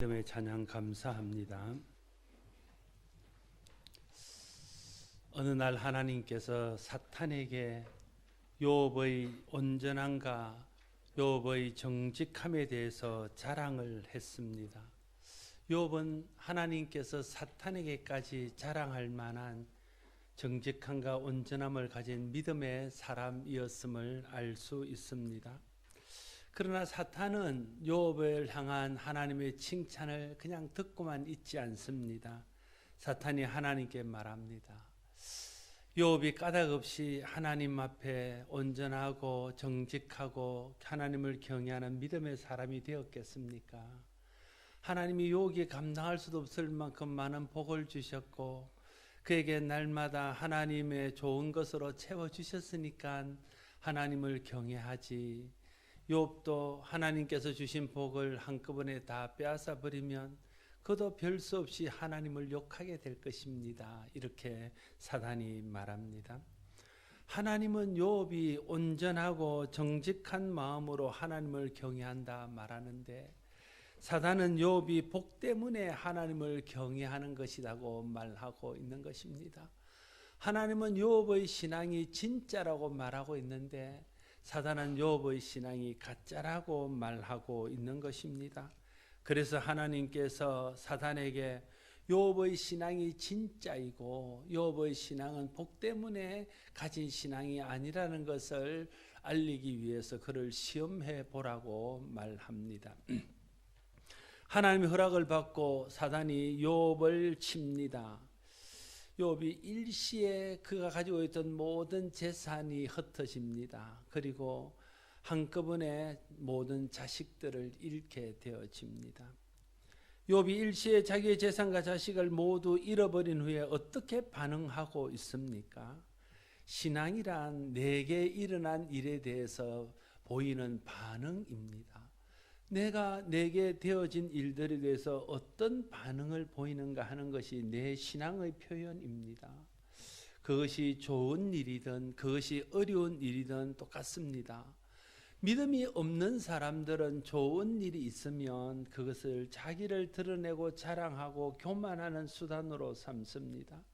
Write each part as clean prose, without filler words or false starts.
이름의 찬양 감사합니다. 어느 날 하나님께서 사탄에게 욥의 온전함과 욥의 정직함에 대해서 자랑을 했습니다. 욥은 하나님께서 사탄에게까지 자랑할 만한 정직함과 온전함을 가진 믿음의 사람이었음을 알 수 있습니다. 그러나 사탄은 욥을 향한 하나님의 칭찬을 그냥 듣고만 있지 않습니다. 사탄이 하나님께 말합니다. 욥이 까닭없이 하나님 앞에 온전하고 정직하고 하나님을 경외하는 믿음의 사람이 되었겠습니까? 하나님이 욥이 감당할 수도 없을 만큼 많은 복을 주셨고 그에게 날마다 하나님의 좋은 것으로 채워주셨으니까 하나님을 경외하지, 욥도 하나님께서 주신 복을 한꺼번에 다 빼앗아 버리면 그도 별 수 없이 하나님을 욕하게 될 것입니다. 이렇게 사탄이 말합니다. 하나님은 욥이 온전하고 정직한 마음으로 하나님을 경외한다 말하는데, 사탄은 욥이 복 때문에 하나님을 경외하는 것이라고 말하고 있는 것입니다. 하나님은 욥의 신앙이 진짜라고 말하고 있는데 사탄은 욥의 신앙이 가짜라고 말하고 있는 것입니다. 그래서 하나님께서 사탄에게 욥의 신앙이 진짜이고 욥의 신앙은 복 때문에 가진 신앙이 아니라는 것을 알리기 위해서 그를 시험해 보라고 말합니다. 하나님의 허락을 받고 사탄이 욥을 칩니다. 욥이 일시에 그가 가지고 있던 모든 재산이 흩어집니다. 그리고 한꺼번에 모든 자식들을 잃게 되어집니다. 욥이 일시에 자기의 재산과 자식을 모두 잃어버린 후에 어떻게 반응하고 있습니까? 신앙이란 내게 일어난 일에 대해서 보이는 반응입니다. 내게 되어진 일들에 대해서 어떤 반응을 보이는가 하는 것이 내 신앙의 표현입니다. 그것이 좋은 일이든 그것이 어려운 일이든 똑같습니다. 믿음이 없는 사람들은 좋은 일이 있으면 그것을 자기를 드러내고 자랑하고 교만하는 수단으로 삼습니다.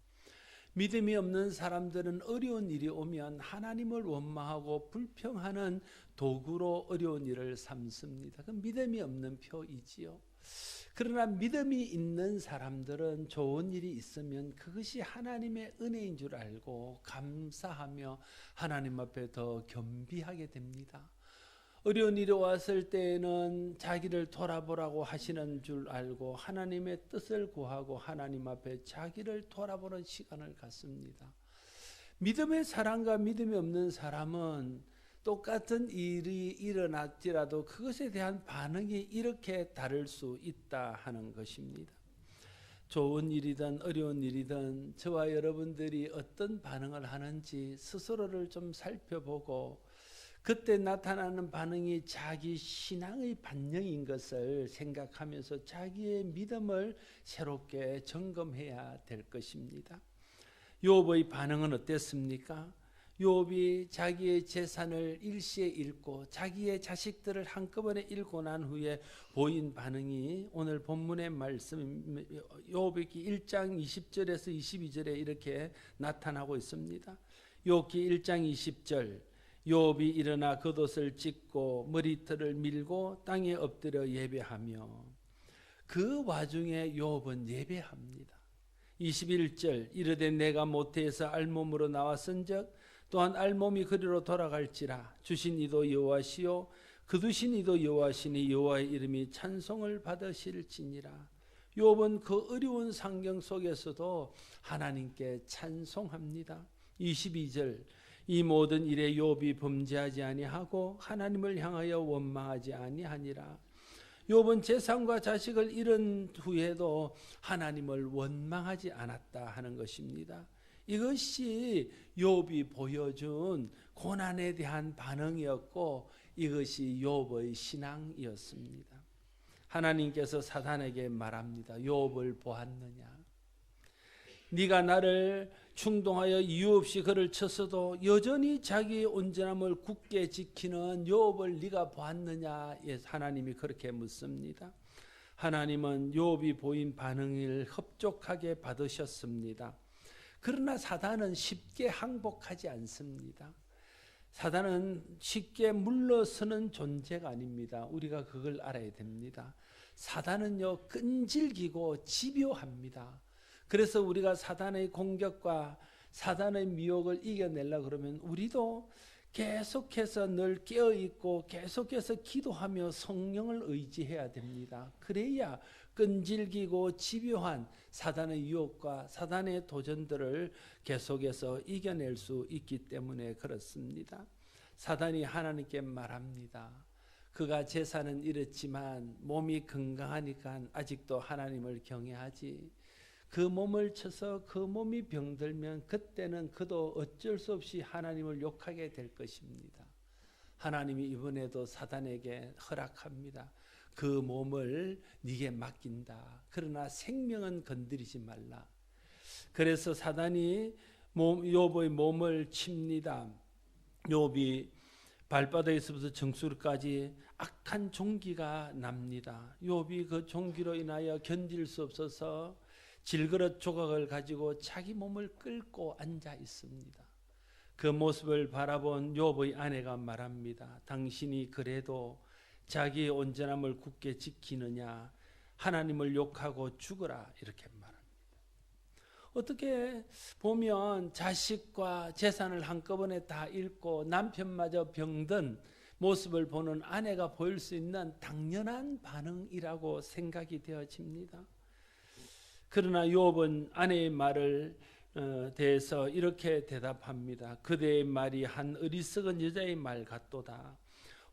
믿음이 없는 사람들은 어려운 일이 오면 하나님을 원망하고 불평하는 도구로 어려운 일을 삼습니다. 그 믿음이 없는 표이지요. 그러나 믿음이 있는 사람들은 좋은 일이 있으면 그것이 하나님의 은혜인 줄 알고 감사하며 하나님 앞에 더 겸비하게 됩니다. 어려운 일이 왔을 때에는 자기를 돌아보라고 하시는 줄 알고 하나님의 뜻을 구하고 하나님 앞에 자기를 돌아보는 시간을 갖습니다. 믿음의 사람과 믿음이 없는 사람은 똑같은 일이 일어났지라도 그것에 대한 반응이 이렇게 다를 수 있다 하는 것입니다. 좋은 일이든 어려운 일이든 저와 여러분들이 어떤 반응을 하는지 스스로를 좀 살펴보고 그때 나타나는 반응이 자기 신앙의 반영인 것을 생각하면서 자기의 믿음을 새롭게 점검해야 될 것입니다. 욥의 반응은 어땠습니까? 욥이 자기의 재산을 일시에 잃고 자기의 자식들을 한꺼번에 잃고 난 후에 보인 반응이 오늘 본문의 말씀 욥기 1장 20절에서 22절에 이렇게 나타나고 있습니다. 욥기 1장 20절, 욥이 일어나 겉옷을 찢고 머리털을 밀고 땅에 엎드려 예배하며, 그 와중에 욥은 예배합니다. 21절, 이르되 내가 모태에서 알몸으로 나왔은즉 또한 알몸이 그리로 돌아갈지라. 주신 이도 여호와시요 거두신 이도 여호와시니 여호와의 이름이 찬송을 받으실지니라. 욥은 그 어려운 상경 속에서도 하나님께 찬송합니다. 22절, 이 모든 일에 욥이 범죄하지 아니하고 하나님을 향하여 원망하지 아니하니라. 욥은 재산과 자식을 잃은 후에도 하나님을 원망하지 않았다 하는 것입니다. 이것이 욥이 보여준 고난에 대한 반응이었고 이것이 욥의 신앙이었습니다. 하나님께서 사탄에게 말합니다. 욥을 보았느냐? 네가 나를 충동하여 이유 없이 그를 쳤어도 여전히 자기의 온전함을 굳게 지키는 욥을 네가 보았느냐? 하나님이 그렇게 묻습니다. 하나님은 욥이 보인 반응을 흡족하게 받으셨습니다. 그러나 사단은 쉽게 항복하지 않습니다. 사단은 쉽게 물러서는 존재가 아닙니다. 우리가 그걸 알아야 됩니다. 사단은요, 끈질기고 집요합니다. 그래서 우리가 사단의 공격과 사단의 미혹을 이겨내려고 그러면 우리도 계속해서 늘 깨어있고 계속해서 기도하며 성령을 의지해야 됩니다. 그래야 끈질기고 집요한 사단의 유혹과 사단의 도전들을 계속해서 이겨낼 수 있기 때문에 그렇습니다. 사단이 하나님께 말합니다. 그가 제사는 이렇지만 몸이 건강하니까 아직도 하나님을 경외하지. 그 몸을 쳐서 그 몸이 병들면 그때는 그도 어쩔 수 없이 하나님을 욕하게 될 것입니다. 하나님이 이번에도 사단에게 허락합니다. 그 몸을 네게 맡긴다. 그러나 생명은 건드리지 말라. 그래서 사단이 욥의 몸을 칩니다. 욥이 발바닥에서부터 정수리까지 악한 종기가 납니다. 욥이 그 종기로 인하여 견딜 수 없어서 질그릇 조각을 가지고 자기 몸을 끌고 앉아 있습니다. 그 모습을 바라본 욥의 아내가 말합니다. 당신이 그래도 자기의 온전함을 굳게 지키느냐? 하나님을 욕하고 죽어라. 이렇게 말합니다. 어떻게 보면 자식과 재산을 한꺼번에 다 잃고 남편마저 병든 모습을 보는 아내가 보일 수 있는 당연한 반응이라고 생각이 되어집니다. 그러나 욥은 아내의 말을 대해서 이렇게 대답합니다. 그대의 말이 한 어리석은 여자의 말 같도다.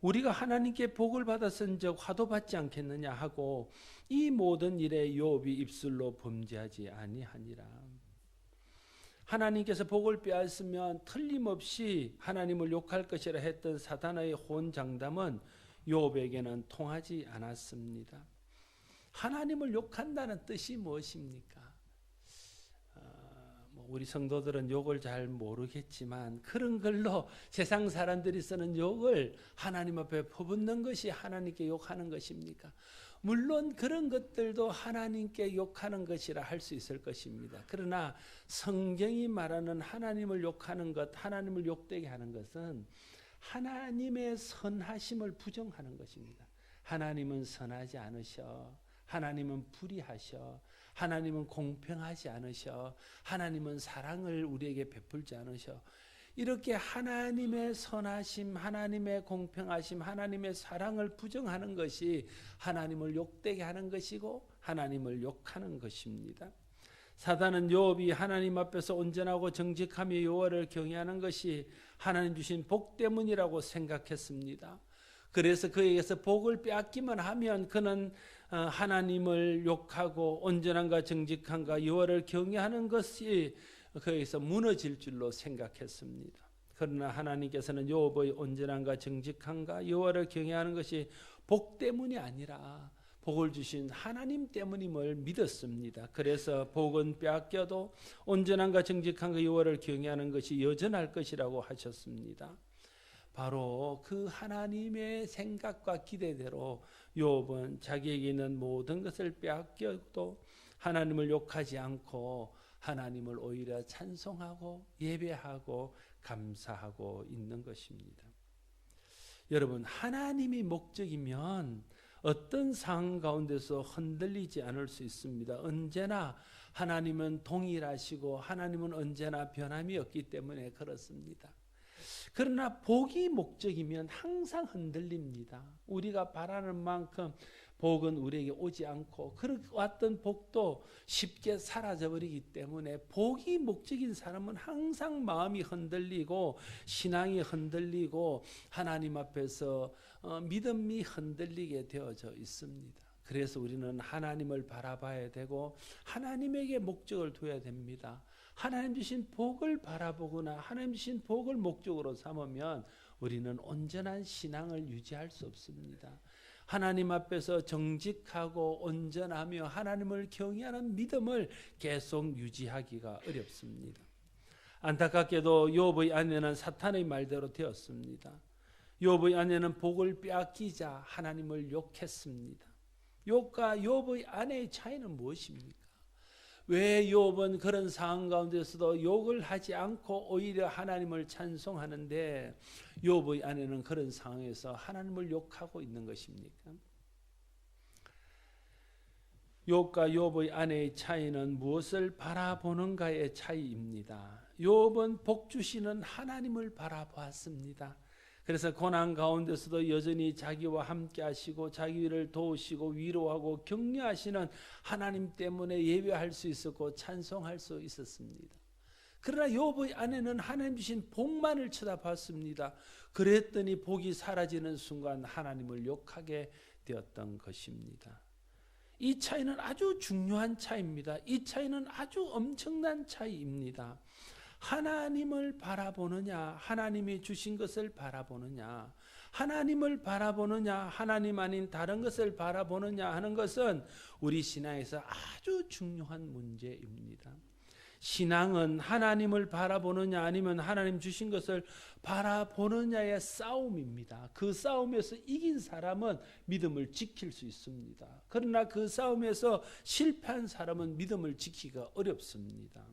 우리가 하나님께 복을 받았은즉 화도 받지 않겠느냐 하고 이 모든 일에 욥이 입술로 범죄하지 아니하니라. 하나님께서 복을 빼앗으면 틀림없이 하나님을 욕할 것이라 했던 사단의 혼장담은 욥에게는 통하지 않았습니다. 하나님을 욕한다는 뜻이 무엇입니까? 우리 성도들은 욕을 잘 모르겠지만 그런 걸로 세상 사람들이 쓰는 욕을 하나님 앞에 퍼붓는 것이 하나님께 욕하는 것입니까? 물론 그런 것들도 하나님께 욕하는 것이라 할 수 있을 것입니다. 그러나 성경이 말하는 하나님을 욕하는 것, 하나님을 욕되게 하는 것은 하나님의 선하심을 부정하는 것입니다. 하나님은 선하지 않으셔. 하나님은 불의하셔. 하나님은 공평하지 않으셔. 하나님은 사랑을 우리에게 베풀지 않으셔. 이렇게 하나님의 선하심, 하나님의 공평하심, 하나님의 사랑을 부정하는 것이 하나님을 욕되게 하는 것이고 하나님을 욕하는 것입니다. 사단은 욥이 하나님 앞에서 온전하고 정직하며 여호와를 경외하는 것이 하나님 주신 복 때문이라고 생각했습니다. 그래서 그에게서 복을 빼앗기만 하면 그는 하나님을 욕하고 온전함과 정직함과 여호와를 경외하는 것이 그에게서 무너질 줄로 생각했습니다. 그러나 하나님께서는 욥의 온전함과 정직함과 여호와를 경외하는 것이 복 때문이 아니라 복을 주신 하나님 때문임을 믿었습니다. 그래서 복은 빼앗겨도 온전함과 정직함과 여호와를 경외하는 것이 여전할 것이라고 하셨습니다. 바로 그 하나님의 생각과 기대대로 욥은 자기에게 있는 모든 것을 빼앗겨도 하나님을 욕하지 않고 하나님을 오히려 찬송하고 예배하고 감사하고 있는 것입니다. 여러분, 하나님이 목적이면 어떤 상황 가운데서 흔들리지 않을 수 있습니다. 언제나 하나님은 동일하시고 하나님은 언제나 변함이 없기 때문에 그렇습니다. 그러나 복이 목적이면 항상 흔들립니다. 우리가 바라는 만큼 복은 우리에게 오지 않고 그렇게 왔던 복도 쉽게 사라져버리기 때문에 복이 목적인 사람은 항상 마음이 흔들리고 신앙이 흔들리고 하나님 앞에서 믿음이 흔들리게 되어져 있습니다. 그래서 우리는 하나님을 바라봐야 되고 하나님에게 목적을 둬야 됩니다. 하나님 주신 복을 바라보거나 하나님 주신 복을 목적으로 삼으면 우리는 온전한 신앙을 유지할 수 없습니다. 하나님 앞에서 정직하고 온전하며 하나님을 경외하는 믿음을 계속 유지하기가 어렵습니다. 안타깝게도 욥의 아내는 사탄의 말대로 되었습니다. 욥의 아내는 복을 빼앗기자 하나님을 욕했습니다. 욥과 욥의 아내의 차이는 무엇입니까? 왜 욥은 그런 상황 가운데서도 욕을 하지 않고 오히려 하나님을 찬송하는데 욥의 아내는 그런 상황에서 하나님을 욕하고 있는 것입니까? 욥과 욥의 아내의 차이는 무엇을 바라보는가의 차이입니다. 욥은 복 주시는 하나님을 바라보았습니다. 그래서 고난 가운데서도 여전히 자기와 함께 하시고 자기를 도우시고 위로하고 격려하시는 하나님 때문에 예배할 수 있었고 찬송할 수 있었습니다. 그러나 욥의 아내는 하나님 주신 복만을 쳐다봤습니다. 그랬더니 복이 사라지는 순간 하나님을 욕하게 되었던 것입니다. 이 차이는 아주 중요한 차이입니다. 이 차이는 아주 엄청난 차이입니다. 하나님을 바라보느냐, 하나님이 주신 것을 바라보느냐, 하나님을 바라보느냐, 하나님 아닌 다른 것을 바라보느냐 하는 것은 우리 신앙에서 아주 중요한 문제입니다. 신앙은 하나님을 바라보느냐 아니면 하나님 주신 것을 바라보느냐의 싸움입니다. 그 싸움에서 이긴 사람은 믿음을 지킬 수 있습니다. 그러나 그 싸움에서 실패한 사람은 믿음을 지키기가 어렵습니다.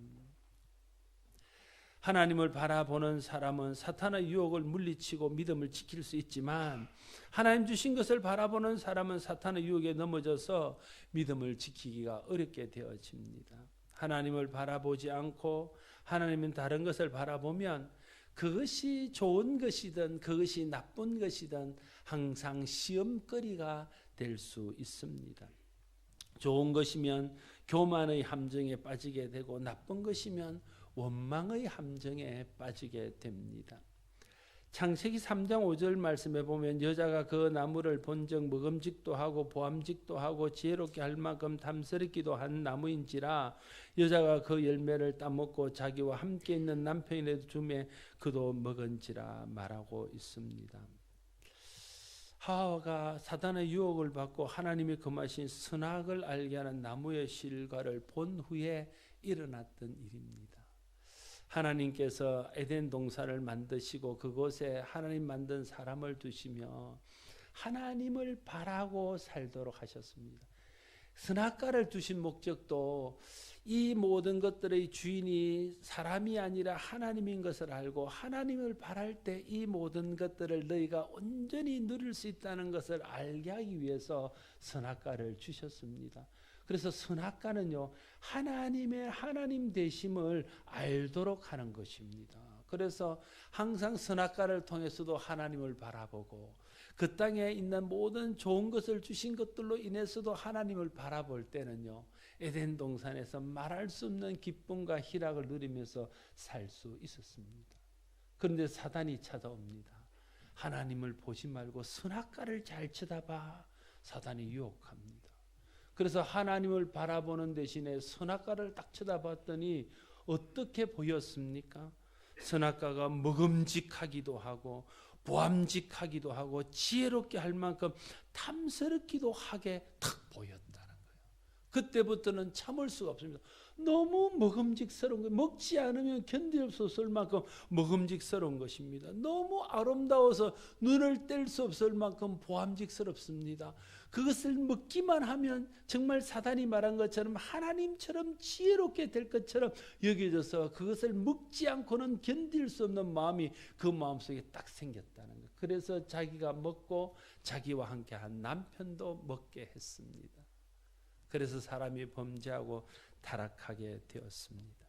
하나님을 바라보는 사람은 사탄의 유혹을 물리치고 믿음을 지킬 수 있지만 하나님 주신 것을 바라보는 사람은 사탄의 유혹에 넘어져서 믿음을 지키기가 어렵게 되어집니다. 하나님을 바라보지 않고 하나님은 다른 것을 바라보면 그것이 좋은 것이든 그것이 나쁜 것이든 항상 시험거리가 될 수 있습니다. 좋은 것이면 교만의 함정에 빠지게 되고 나쁜 것이면 원망의 함정에 빠지게 됩니다. 창세기 3장 5절 말씀에 보면 여자가 그 나무를 본즉 먹음직도 하고 보암직도 하고 지혜롭게 할 만큼 탐스럽기도 한 나무인지라 여자가 그 열매를 따먹고 자기와 함께 있는 남편에게 주매 그도 먹은지라 말하고 있습니다. 하와가 사단의 유혹을 받고 하나님이 금하신 선악을 알게 하는 나무의 실과를 본 후에 일어났던 일입니다. 하나님께서 에덴 동산을 만드시고 그곳에 하나님 만든 사람을 두시며 하나님을 바라고 살도록 하셨습니다. 선악과를 두신 목적도 이 모든 것들의 주인이 사람이 아니라 하나님인 것을 알고 하나님을 바랄 때 이 모든 것들을 너희가 온전히 누릴 수 있다는 것을 알게 하기 위해서 선악과를 주셨습니다. 그래서 선악과는요, 하나님의 하나님 되심을 알도록 하는 것입니다. 그래서 항상 선악과를 통해서도 하나님을 바라보고 그 땅에 있는 모든 좋은 것을 주신 것들로 인해서도 하나님을 바라볼 때는요, 에덴 동산에서 말할 수 없는 기쁨과 희락을 누리면서 살 수 있었습니다. 그런데 사단이 찾아옵니다. 하나님을 보지 말고 선악과를 잘 쳐다봐. 사단이 유혹합니다. 그래서 하나님을 바라보는 대신에 선악과를 딱 쳐다봤더니 어떻게 보였습니까? 선악과가 먹음직하기도 하고 보암직하기도 하고 지혜롭게 할 만큼 탐스럽기도 하게 탁 보였다는 거예요. 그때부터는 참을 수가 없습니다. 너무 먹음직스러운 거예요. 먹지 않으면 견딜 수 없을 만큼 먹음직스러운 것입니다. 너무 아름다워서 눈을 뗄 수 없을 만큼 보암직스럽습니다. 그것을 먹기만 하면 정말 사단이 말한 것처럼 하나님처럼 지혜롭게 될 것처럼 여겨져서 그것을 먹지 않고는 견딜 수 없는 마음이 그 마음속에 딱 생겼다는 거예요. 그래서 자기가 먹고 자기와 함께한 남편도 먹게 했습니다. 그래서 사람이 범죄하고 타락하게 되었습니다.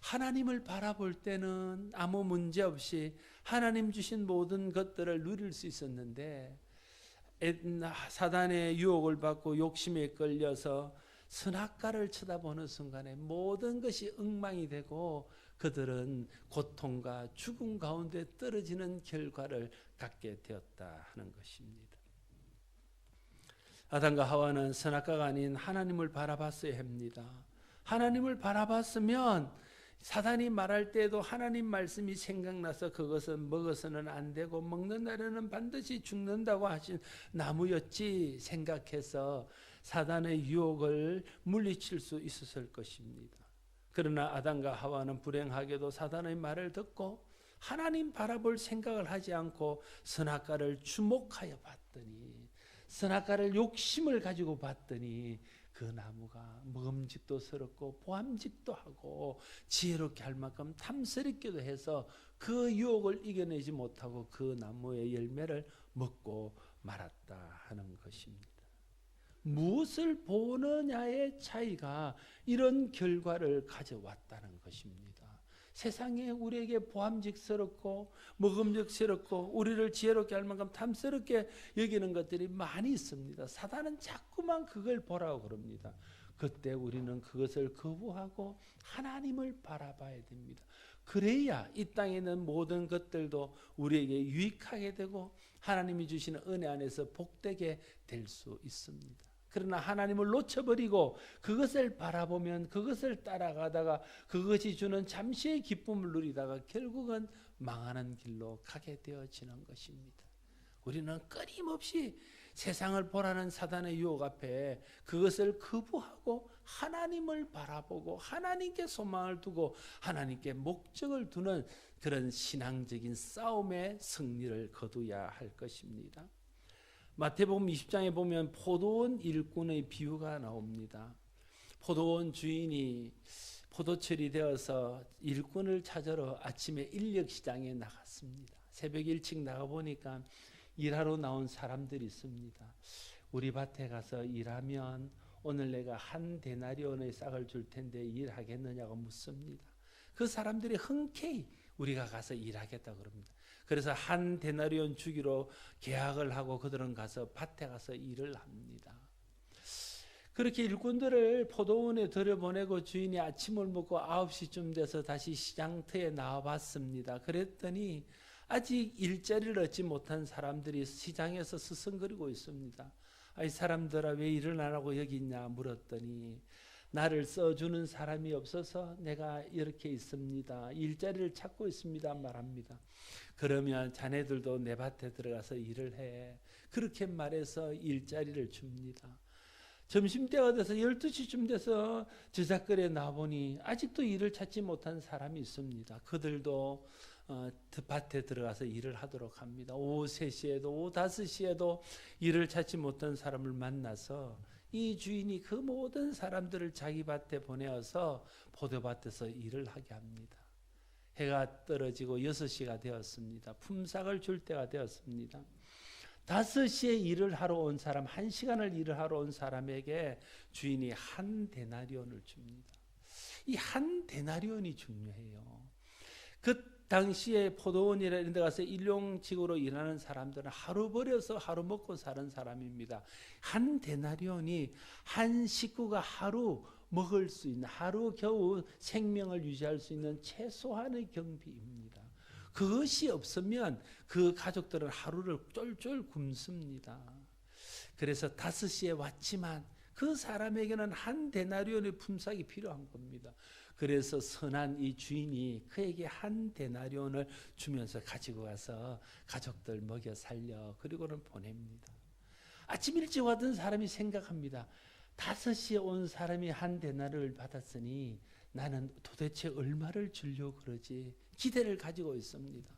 하나님을 바라볼 때는 아무 문제 없이 하나님 주신 모든 것들을 누릴 수 있었는데 사단의 유혹을 받고 욕심에 끌려서 선악과를 쳐다보는 순간에 모든 것이 엉망이 되고 그들은 고통과 죽음 가운데 떨어지는 결과를 갖게 되었다 하는 것입니다. 아담과 하와는 선악과가 아닌 하나님을 바라봤어야 합니다. 하나님을 바라봤으면 사단이 말할 때도 하나님 말씀이 생각나서 그것은 먹어서는 안 되고 먹는 날에는 반드시 죽는다고 하신 나무였지 생각해서 사단의 유혹을 물리칠 수 있었을 것입니다. 그러나 아담과 하와는 불행하게도 사단의 말을 듣고 하나님 바라볼 생각을 하지 않고 선악과를 주목하여 봤더니 선악과를 욕심을 가지고 봤더니 그 나무가 먹음직도 스럽고 보암직도 하고 지혜롭게 할 만큼 탐스럽기도 해서 그 유혹을 이겨내지 못하고 그 나무의 열매를 먹고 말았다 하는 것입니다. 무엇을 보느냐의 차이가 이런 결과를 가져왔다는 것입니다. 세상에 우리에게 보암직스럽고 먹음직스럽고 우리를 지혜롭게 할 만큼 탐스럽게 여기는 것들이 많이 있습니다. 사단은 자꾸만 그걸 보라고 그럽니다. 그때 우리는 그것을 거부하고 하나님을 바라봐야 됩니다. 그래야 이 땅에 있는 모든 것들도 우리에게 유익하게 되고 하나님이 주시는 은혜 안에서 복되게 될 수 있습니다. 그러나 하나님을 놓쳐버리고 그것을 바라보면 그것을 따라가다가 그것이 주는 잠시의 기쁨을 누리다가 결국은 망하는 길로 가게 되어지는 것입니다. 우리는 끊임없이 세상을 보라는 사단의 유혹 앞에 그것을 거부하고 하나님을 바라보고 하나님께 소망을 두고 하나님께 목적을 두는 그런 신앙적인 싸움의 승리를 거두어야 할 것입니다. 마태복음 20장에 보면 포도원 일꾼의 비유가 나옵니다. 포도원 주인이 포도철이 되어서 일꾼을 찾으러 아침에 인력시장에 나갔습니다. 새벽 일찍 나가보니까 일하러 나온 사람들이 있습니다. 우리 밭에 가서 일하면 오늘 내가 한 데나리온의 싹을 줄 텐데 일하겠느냐고 묻습니다. 그 사람들이 흔쾌히 우리가 가서 일하겠다고 그럽니다. 그래서 한 데나리온 주기로 계약을 하고 그들은 가서 밭에 가서 일을 합니다. 그렇게 일꾼들을 포도원에 들여보내고 주인이 아침을 먹고 9시쯤 돼서 다시 시장터에 나와봤습니다. 그랬더니 아직 일자리를 얻지 못한 사람들이 시장에서 스승거리고 있습니다. 이 사람들아 왜 일을 안 하고 여기 있냐 물었더니 나를 써주는 사람이 없어서 내가 이렇게 있습니다. 일자리를 찾고 있습니다 말합니다. 그러면 자네들도 내 밭에 들어가서 일을 해. 그렇게 말해서 일자리를 줍니다. 점심때가 돼서 12시쯤 돼서 저작거리에 나와보니 아직도 일을 찾지 못한 사람이 있습니다. 그들도 밭에 들어가서 일을 하도록 합니다. 오후 3시에도 오후 5시에도 일을 찾지 못한 사람을 만나서 이 주인이 그 모든 사람들을 자기 밭에 보내어서 포도밭에서 일을 하게 합니다. 해가 떨어지고 6시가 되었습니다. 품삯을 줄 때가 되었습니다. 5시에 일을 하러 온 사람, 1시간을 일을 하러 온 사람에게 주인이 한 데나리온을 줍니다. 이 한 데나리온이 중요해요. 그 당시에 포도원이나 이런 데 가서 일용직으로 일하는 사람들은 하루 벌여서 하루 먹고 사는 사람입니다. 한 데나리온이 한 식구가 하루 먹을 수 있는, 하루 겨우 생명을 유지할 수 있는 최소한의 경비입니다. 그것이 없으면 그 가족들은 하루를 쫄쫄 굶습니다. 그래서 5시에 왔지만 그 사람에게는 한 데나리온의 품삯이 필요한 겁니다. 그래서 선한 이 주인이 그에게 한 데나리온을 주면서 가지고 가서 가족들 먹여 살려 그리고는 보냅니다. 아침 일찍 왔던 사람이 생각합니다. 5시에 온 사람이 한 데나리온을 받았으니 나는 도대체 얼마를 주려고 그러지? 기대를 가지고 있습니다.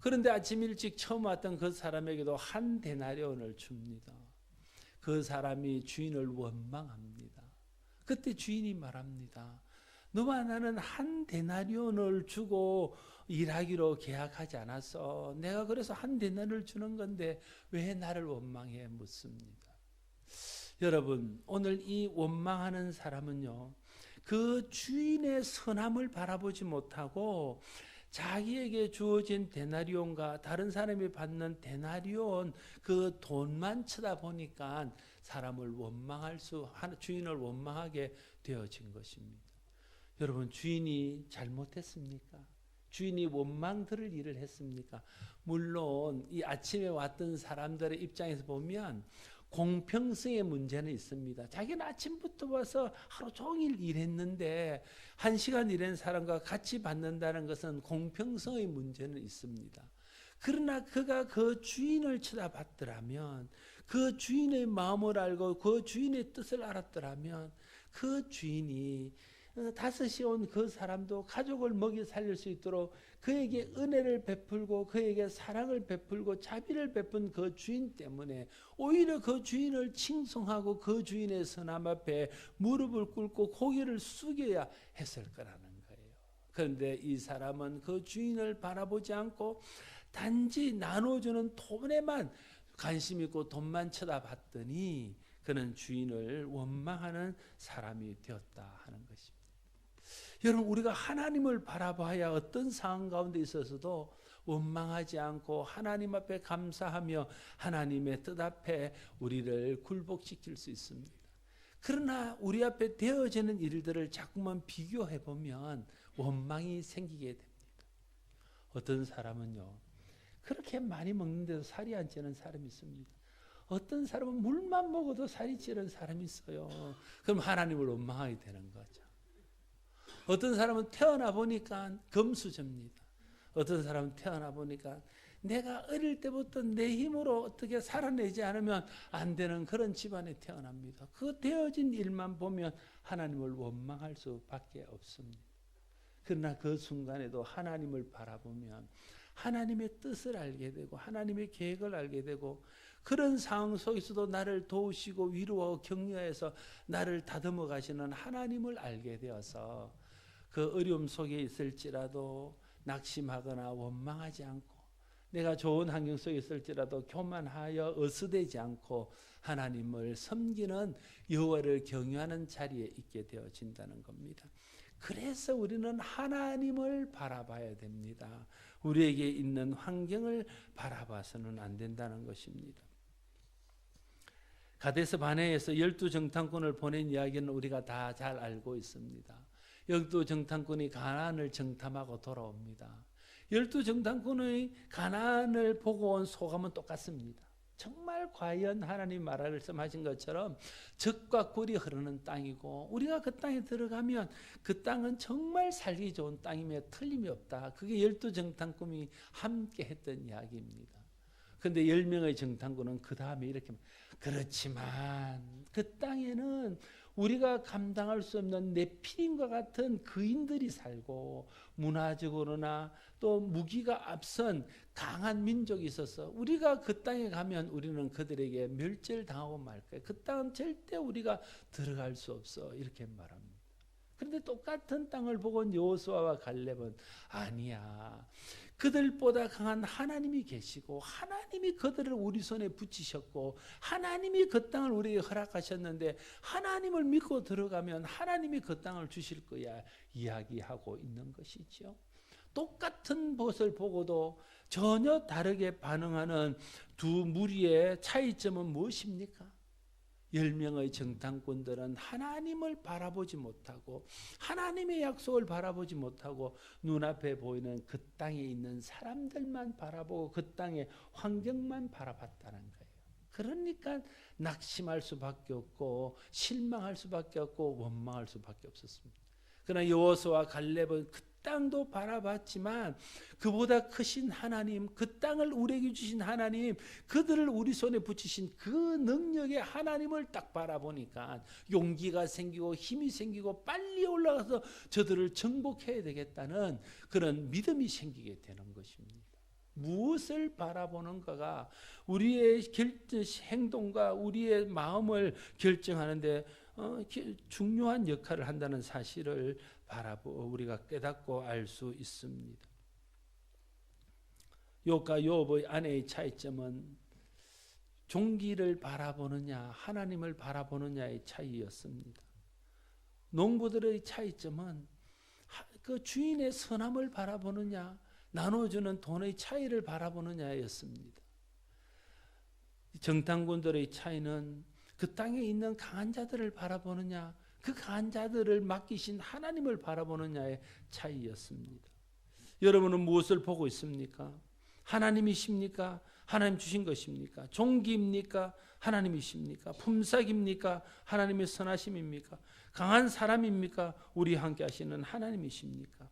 그런데 아침 일찍 처음 왔던 그 사람에게도 한 데나리온을 줍니다. 그 사람이 주인을 원망합니다. 그때 주인이 말합니다. 너와 나는 한 데나리온을 주고 일하기로 계약하지 않았어. 내가 그래서 한 데나리온을 주는 건데 왜 나를 원망해 묻습니다. 여러분, 오늘 이 원망하는 사람은요, 그 주인의 선함을 바라보지 못하고 자기에게 주어진 데나리온과 다른 사람이 받는 데나리온 그 돈만 쳐다보니까 사람을 원망할 주인을 원망하게 되어진 것입니다. 여러분, 주인이 잘못했습니까? 주인이 원망 들을 일을 했습니까? 물론 이 아침에 왔던 사람들의 입장에서 보면 공평성의 문제는 있습니다. 자기는 아침부터 와서 하루 종일 일했는데 1시간 일한 사람과 같이 받는다는 것은 공평성의 문제는 있습니다. 그러나 그가 그 주인을 쳐다봤더라면, 그 주인의 마음을 알고 그 주인의 뜻을 알았더라면 그 주인이 5시 온 그 사람도 가족을 먹여 살릴 수 있도록 그에게 은혜를 베풀고 그에게 사랑을 베풀고 자비를 베푼 그 주인 때문에 오히려 그 주인을 칭송하고 그 주인의 선함 앞에 무릎을 꿇고 고개를 숙여야 했을 거라는 거예요. 그런데 이 사람은 그 주인을 바라보지 않고 단지 나눠주는 돈에만 관심 있고 돈만 쳐다봤더니 그는 주인을 원망하는 사람이 되었다 하는 것입니다. 여러분, 우리가 하나님을 바라봐야 어떤 상황 가운데 있어서도 원망하지 않고 하나님 앞에 감사하며 하나님의 뜻 앞에 우리를 굴복시킬 수 있습니다. 그러나 우리 앞에 되어지는 일들을 자꾸만 비교해 보면 원망이 생기게 됩니다. 어떤 사람은요, 그렇게 많이 먹는데도 살이 안 찌는 사람이 있습니다. 어떤 사람은 물만 먹어도 살이 찌는 사람이 있어요. 그럼 하나님을 원망하게 되는 거죠. 어떤 사람은 태어나 보니까 금수저입니다. 어떤 사람은 태어나 보니까 내가 어릴 때부터 내 힘으로 어떻게 살아내지 않으면 안 되는 그런 집안에 태어납니다. 그 되어진 일만 보면 하나님을 원망할 수밖에 없습니다. 그러나 그 순간에도 하나님을 바라보면 하나님의 뜻을 알게 되고 하나님의 계획을 알게 되고 그런 상황 속에서도 나를 도우시고 위로하고 격려해서 나를 다듬어 가시는 하나님을 알게 되어서 그 어려움 속에 있을지라도 낙심하거나 원망하지 않고 내가 좋은 환경 속에 있을지라도 교만하여 어스대지 않고 하나님을 섬기는 여호와를 경유하는 자리에 있게 되어진다는 겁니다. 그래서 우리는 하나님을 바라봐야 됩니다. 우리에게 있는 환경을 바라봐서는 안 된다는 것입니다. 가데스 바네에서 12정탐꾼을 보낸 이야기는 우리가 다 잘 알고 있습니다. 12정탐꾼이 가나안을 정탐하고 돌아옵니다. 12정탐꾼의 가나안을 보고 온 소감은 똑같습니다. 정말 과연 하나님 말씀하신 것처럼 젖과 꿀이 흐르는 땅이고 우리가 그 땅에 들어가면 그 땅은 정말 살기 좋은 땅임에 틀림이 없다. 그게 12정탐꾼이 함께 했던 이야기입니다. 그런데 10명의 정탐꾼은 그 다음에 이렇게 그렇지만 그 땅에는 우리가 감당할 수 없는 네피림과 같은 거인들이 살고 문화적으로나 또 무기가 앞선 강한 민족이 있어서 우리가 그 땅에 가면 우리는 그들에게 멸절당하고 말 거예요. 그 땅은 절대 우리가 들어갈 수 없어 이렇게 말합니다. 그런데 똑같은 땅을 보고 여호수아와 갈렙은 아니야. 그들보다 강한 하나님이 계시고 하나님이 그들을 우리 손에 붙이셨고 하나님이 그 땅을 우리에게 허락하셨는데 하나님을 믿고 들어가면 하나님이 그 땅을 주실 거야 이야기하고 있는 것이죠. 똑같은 것을 보고도 전혀 다르게 반응하는 두 무리의 차이점은 무엇입니까? 10명의 정탐꾼들은 하나님을 바라보지 못하고 하나님의 약속을 바라보지 못하고 눈앞에 보이는 그 땅에 있는 사람들만 바라보고 그 땅의 환경만 바라봤다는 거예요. 그러니까 낙심할 수밖에 없고 실망할 수밖에 없고 원망할 수밖에 없었습니다. 그러나 여호수아와 갈렙은 그 땅도 바라봤지만 그보다 크신 하나님, 그 땅을 우리에게 주신 하나님, 그들을 우리 손에 붙이신 그 능력의 하나님을 딱 바라보니까 용기가 생기고 힘이 생기고 빨리 올라가서 저들을 정복해야 되겠다는 그런 믿음이 생기게 되는 것입니다. 무엇을 바라보는가가 우리의 행동과 우리의 마음을 결정하는데 중요한 역할을 한다는 사실을 우리가 깨닫고 알 수 있습니다. 욥과 욥의 아내의 차이점은 종기를 바라보느냐 하나님을 바라보느냐의 차이였습니다. 농부들의 차이점은 그 주인의 선함을 바라보느냐 나눠주는 돈의 차이를 바라보느냐였습니다. 정탐꾼들의 차이는 그 땅에 있는 강한 자들을 바라보느냐 그 강한 자들을 맡기신 하나님을 바라보느냐의 차이였습니다. 여러분은 무엇을 보고 있습니까? 하나님이십니까? 하나님 주신 것입니까? 종기입니까? 하나님이십니까? 품삯입니까? 하나님의 선하심입니까? 강한 사람입니까? 우리 함께 하시는 하나님이십니까?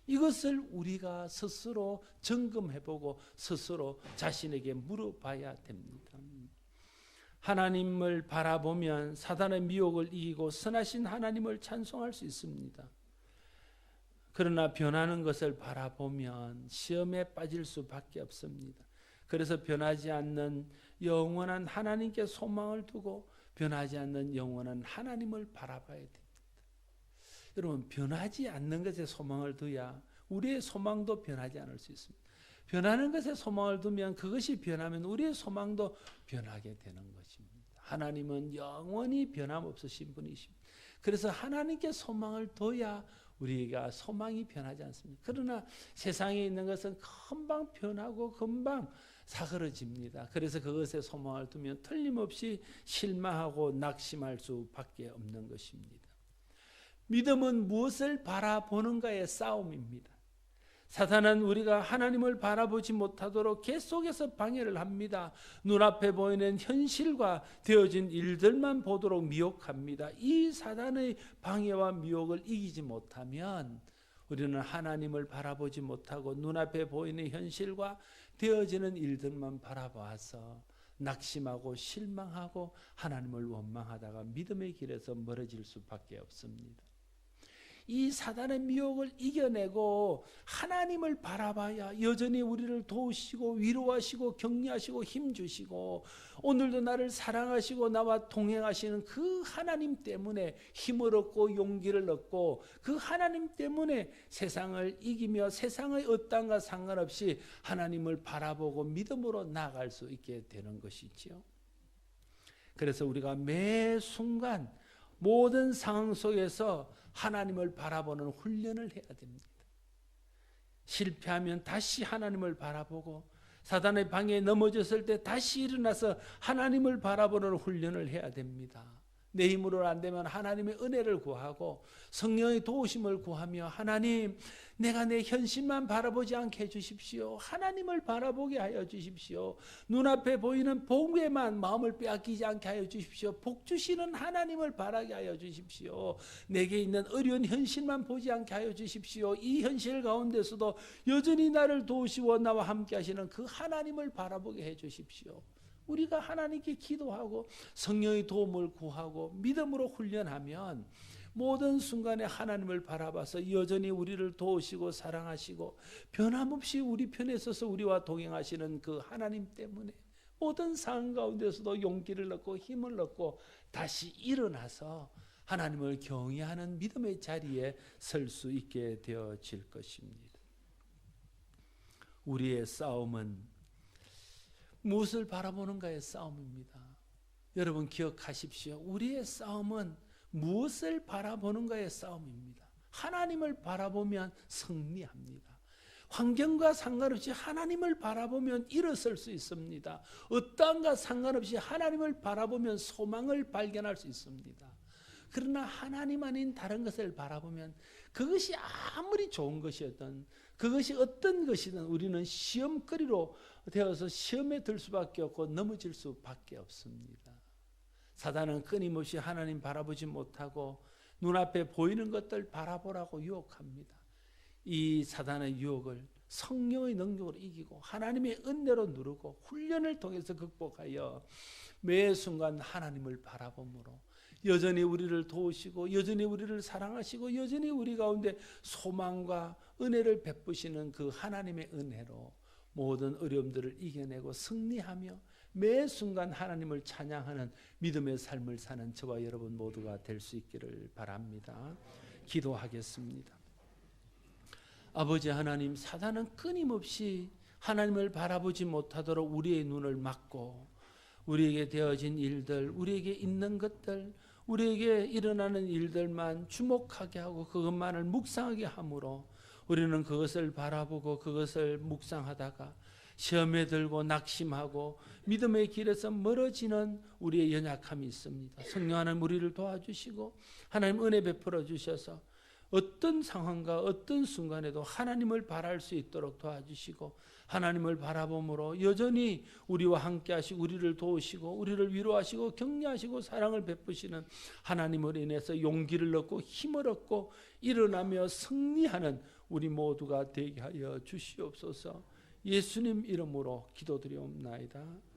이것을 우리가 스스로 점검해보고 스스로 자신에게 물어봐야 됩니다. 하나님을 바라보면 사단의 미혹을 이기고 선하신 하나님을 찬송할 수 있습니다. 그러나 변하는 것을 바라보면 시험에 빠질 수밖에 없습니다. 그래서 변하지 않는 영원한 하나님께 소망을 두고 변하지 않는 영원한 하나님을 바라봐야 됩니다. 여러분, 변하지 않는 것에 소망을 두야 우리의 소망도 변하지 않을 수 있습니다. 변하는 것에 소망을 두면 그것이 변하면 우리의 소망도 변하게 되는 것입니다. 하나님은 영원히 변함없으신 분이십니다. 그래서 하나님께 소망을 둬야 우리가 소망이 변하지 않습니다. 그러나 세상에 있는 것은 금방 변하고 금방 사그러집니다. 그래서 그것에 소망을 두면 틀림없이 실망하고 낙심할 수밖에 없는 것입니다. 믿음은 무엇을 바라보는가의 싸움입니다. 사탄은 우리가 하나님을 바라보지 못하도록 계속해서 방해를 합니다. 눈앞에 보이는 현실과 되어진 일들만 보도록 미혹합니다. 이 사탄의 방해와 미혹을 이기지 못하면 우리는 하나님을 바라보지 못하고 눈앞에 보이는 현실과 되어지는 일들만 바라봐서 낙심하고 실망하고 하나님을 원망하다가 믿음의 길에서 멀어질 수밖에 없습니다. 이 사단의 미혹을 이겨내고 하나님을 바라봐야 여전히 우리를 도우시고 위로하시고 격려하시고 힘주시고 오늘도 나를 사랑하시고 나와 동행하시는 그 하나님 때문에 힘을 얻고 용기를 얻고 그 하나님 때문에 세상을 이기며 세상의 어떠한가 상관없이 하나님을 바라보고 믿음으로 나아갈 수 있게 되는 것이지요. 그래서 우리가 매 순간 모든 상황 속에서 하나님을 바라보는 훈련을 해야 됩니다. 실패하면 다시 하나님을 바라보고 사단의 방해에 넘어졌을 때 다시 일어나서 하나님을 바라보는 훈련을 해야 됩니다. 내 힘으로 안 되면 하나님의 은혜를 구하고 성령의 도우심을 구하며 하나님, 내가 내 현실만 바라보지 않게 해주십시오. 하나님을 바라보게 하여 주십시오. 눈앞에 보이는 복에만 마음을 빼앗기지 않게 하여 주십시오. 복 주시는 하나님을 바라게 하여 주십시오. 내게 있는 어려운 현실만 보지 않게 하여 주십시오. 이 현실 가운데서도 여전히 나를 도우시고 나와 함께 하시는 그 하나님을 바라보게 해 주십시오. 우리가 하나님께 기도하고 성령의 도움을 구하고 믿음으로 훈련하면 모든 순간에 하나님을 바라봐서 여전히 우리를 도우시고 사랑하시고 변함없이 우리 편에 서서 우리와 동행하시는 그 하나님 때문에 모든 상황 가운데서도 용기를 얻고 힘을 얻고 다시 일어나서 하나님을 경외하는 믿음의 자리에 설 수 있게 되어질 것입니다. 우리의 싸움은 무엇을 바라보는가의 싸움입니다. 여러분 기억하십시오. 우리의 싸움은 무엇을 바라보는가의 싸움입니다. 하나님을 바라보면 승리합니다. 환경과 상관없이 하나님을 바라보면 일어설 수 있습니다. 어떠한가 상관없이 하나님을 바라보면 소망을 발견할 수 있습니다. 그러나 하나님 아닌 다른 것을 바라보면 그것이 아무리 좋은 것이었든 그것이 어떤 것이든 우리는 시험거리로 되어서 시험에 들 수밖에 없고 넘어질 수밖에 없습니다. 사단은 끊임없이 하나님 바라보지 못하고 눈앞에 보이는 것들 바라보라고 유혹합니다. 이 사단의 유혹을 성령의 능력으로 이기고 하나님의 은혜로 누르고 훈련을 통해서 극복하여 매 순간 하나님을 바라봄으로 여전히 우리를 도우시고 여전히 우리를 사랑하시고 여전히 우리 가운데 소망과 은혜를 베푸시는 그 하나님의 은혜로 모든 어려움들을 이겨내고 승리하며 매 순간 하나님을 찬양하는 믿음의 삶을 사는 저와 여러분 모두가 될 수 있기를 바랍니다. 기도하겠습니다. 아버지 하나님, 사단은 끊임없이 하나님을 바라보지 못하도록 우리의 눈을 막고 우리에게 되어진 일들, 우리에게 있는 것들, 우리에게 일어나는 일들만 주목하게 하고 그것만을 묵상하게 함으로 우리는 그것을 바라보고 그것을 묵상하다가 시험에 들고 낙심하고 믿음의 길에서 멀어지는 우리의 연약함이 있습니다. 성령 하나님 우리를 도와주시고 하나님 은혜 베풀어 주셔서 어떤 상황과 어떤 순간에도 하나님을 바랄 수 있도록 도와주시고 하나님을 바라봄으로 여전히 우리와 함께 하시고 우리를 도우시고 우리를 위로하시고 격려하시고 사랑을 베푸시는 하나님을 인해서 용기를 얻고 힘을 얻고 일어나며 승리하는 우리 모두가 되게 하여 주시옵소서. 예수님 이름으로 기도드리옵나이다.